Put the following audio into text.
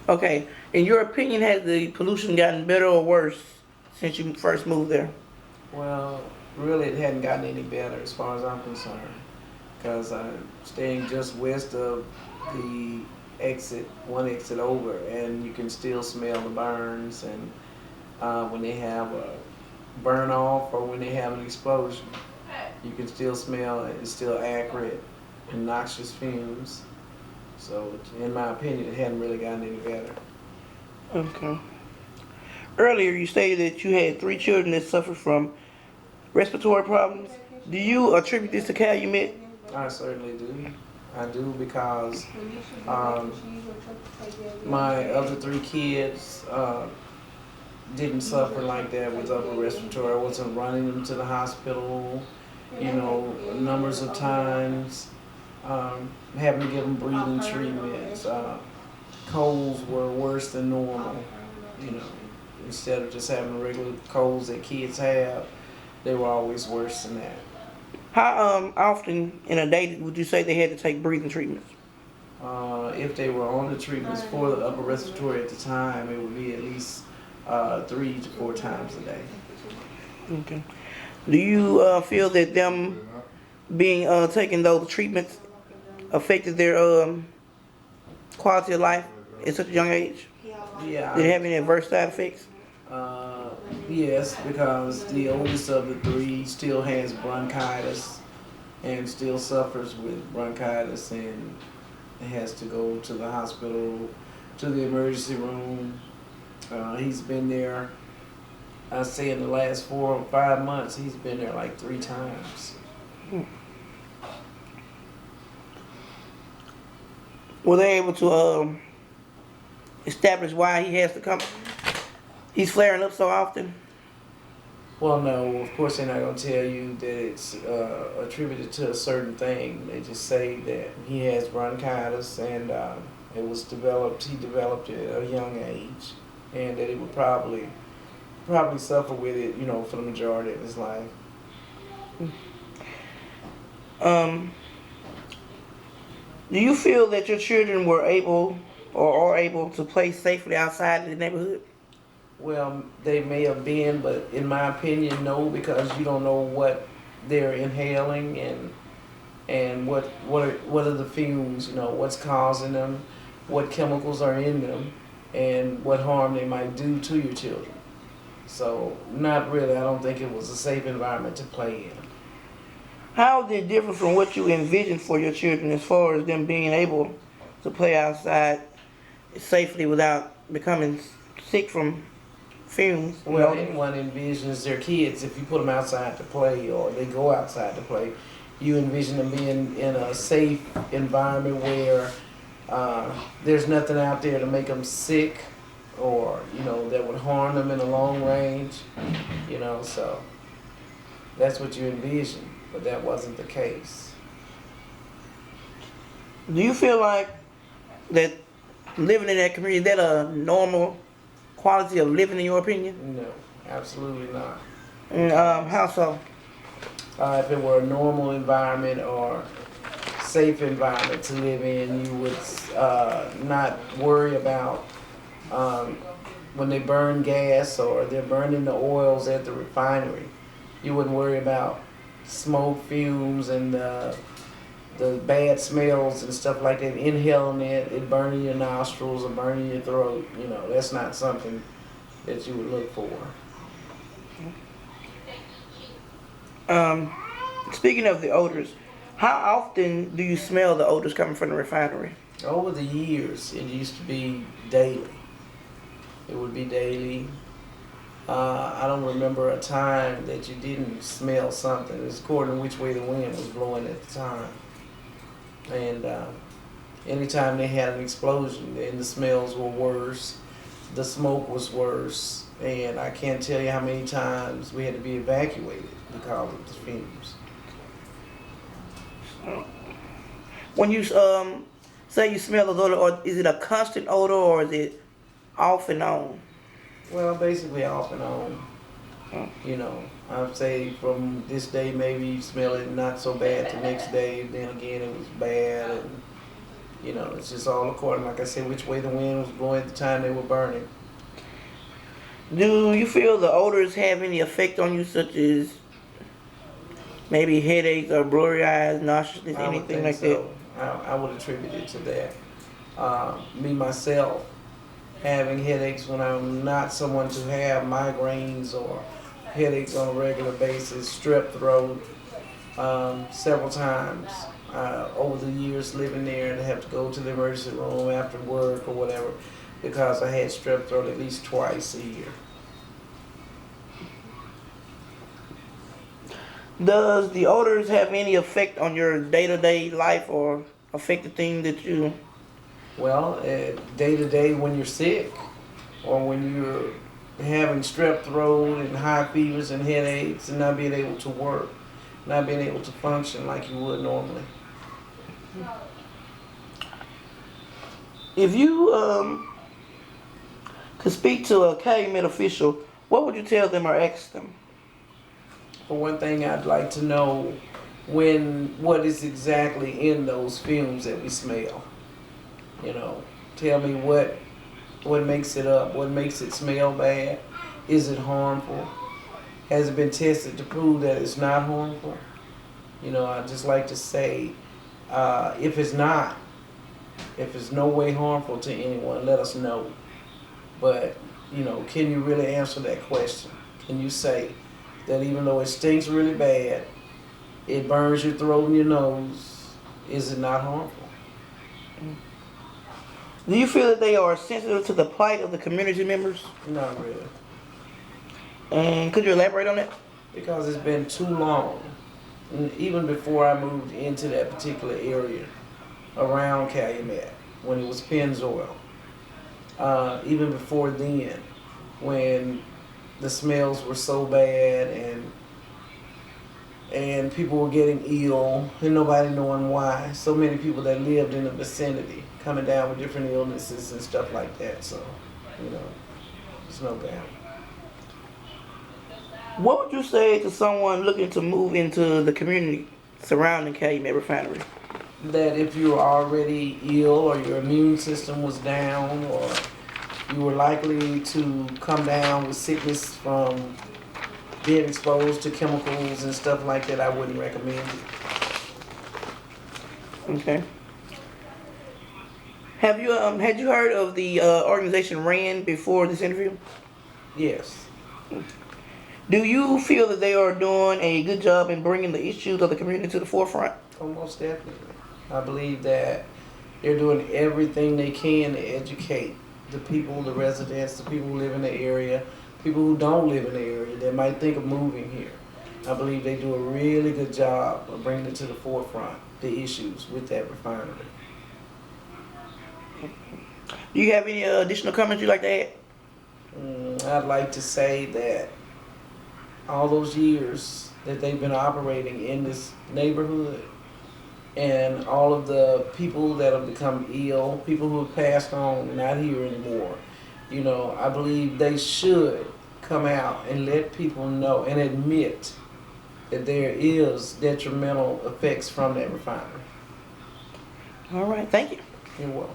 Okay. In your opinion, has the pollution gotten better or worse since you first moved there? Well, really, it hadn't gotten any better as far as I'm concerned, because I'm staying just west of the one exit over, and you can still smell the burns, and when they have a burn off or when they have an explosion, you can still smell it. It's still acrid and noxious fumes. So, in my opinion, it hadn't really gotten any better. Okay. Earlier, you stated that you had three children that suffered from respiratory problems. Do you attribute this to Calumet? I certainly do. I do because um, my other three kids didn't suffer like that with upper respiratory. I wasn't running them to the hospital, numbers of times, having to give them breathing treatments. Colds were worse than normal, you know. Instead of just having the regular colds that kids have, they were always worse than that. How often in a day would you say they had to take breathing treatments? If they were on the treatments for the upper respiratory at the time, it would be at least 3 to 4 times a day. Okay. Do you feel that them being taking those treatments affected their quality of life at such a young age? Did it Yeah, have any adverse side effects? yes, because the oldest of the three still has bronchitis and still suffers with bronchitis and has to go to the hospital, to the emergency room. He's been there, I say in the last 4 or 5 months, he's been there like 3 times. Were they able to establish why he has to come? He's flaring up so often. Well, no, of course they're not going to tell you that it's attributed to a certain thing. They just say that he has bronchitis and he developed it at a young age, and that he would probably suffer with it, for the majority of his life. Um, do you feel that your children were able or are able to play safely outside in the neighborhood? Well, they may have been, but in my opinion, no, because you don't know what they're inhaling and what are the fumes, what's causing them, what chemicals are in them, and what harm they might do to your children. So, not really. I don't think it was a safe environment to play in. How did it differ from what you envisioned for your children as far as them being able to play outside safely without becoming sick from fumes? Well, anyone envisions their kids, if you put them outside to play or they go outside to play, you envision them being in a safe environment where there's nothing out there to make them sick or, that would harm them in the long range, so that's what you envision, but that wasn't the case. Do you feel like that living in that community, is that a normal quality of living in your opinion? No, absolutely not. And how so? If it were a normal environment or safe environment to live in, you would not worry about when they burn gas or they're burning the oils at the refinery. You wouldn't worry about smoke, fumes, and the bad smells and stuff like that. Inhaling it burning your nostrils or burning your throat. That's not something that you would look for. Um, Speaking of the odors, how often do you smell the odors coming from the refinery? Over the years, it used to be daily. It would be daily. I don't remember a time that you didn't smell something. It's according to which way the wind was blowing at the time. And anytime they had an explosion, then the smells were worse. The smoke was worse. And I can't tell you how many times we had to be evacuated because of the fumes. When you say you smell the odor, or is it a constant odor or is it off and on? Well, basically off and on. I'd say from this day maybe you smell it not so bad the next day, then again it was bad, and You know, it's just all according, like I said, which way the wind was blowing at the time they were burning. Do you feel the odors have any effect on you, such as maybe headaches or blurry eyes, nauseousness, I would anything think like that? so. I would attribute it to that. Me myself having headaches when I'm not someone to have migraines or headaches on a regular basis, strep throat, several times over the years living there, and have to go to the emergency room after work or whatever because I had strep throat at least twice a year. Does the odors have any effect on your day-to-day life or affect the thing that you... Well, day to day when you're sick or when you're having strep throat and high fevers and headaches and not being able to work, not being able to function like you would normally. If you could speak to a Calumet official, what would you tell them or ask them? For one thing, I'd like to know what is exactly in those fumes that we smell. You know, tell me what makes it up, what makes it smell bad. Is it harmful? Has it been tested to prove that it's not harmful? You know, I'd just like to say, if it's not, if it's no way harmful to anyone, let us know. But, you know, can you really answer that question? Can you say that even though it stinks really bad, it burns your throat and your nose, is it not harmful? Do you feel that they are sensitive to the plight of the community members? Not really. And could you elaborate on that? Because it's been too long. And even before I moved into that particular area around Calumet, when it was Pennzoil, even before then, when the smells were so bad and people were getting ill and nobody knowing why. So many people that lived in the vicinity coming down with different illnesses and stuff like that. So, you know, it's no bad. What would you say to someone looking to move into the community surrounding Calumet Refinery? That if you were already ill or your immune system was down or you were likely to come down with sickness from being exposed to chemicals and stuff like that, I wouldn't recommend it. Okay. Have you had you heard of the organization RAND before this interview? Yes. Do you feel that they are doing a good job in bringing the issues of the community to the forefront? Oh, most definitely. I believe that they're doing everything they can to educate the people, the residents, the people who live in the area, people who don't live in the area that might think of moving here. I believe they do a really good job of bringing it to the forefront, the issues with that refinery. Do you have any additional comments you'd like to add? I'd like to say that all those years that they've been operating in this neighborhood and all of the people that have become ill, people who have passed on, not here anymore, you know, I believe they should come out and let people know and admit that there is detrimental effects from that refinery. All right, thank you. You're welcome.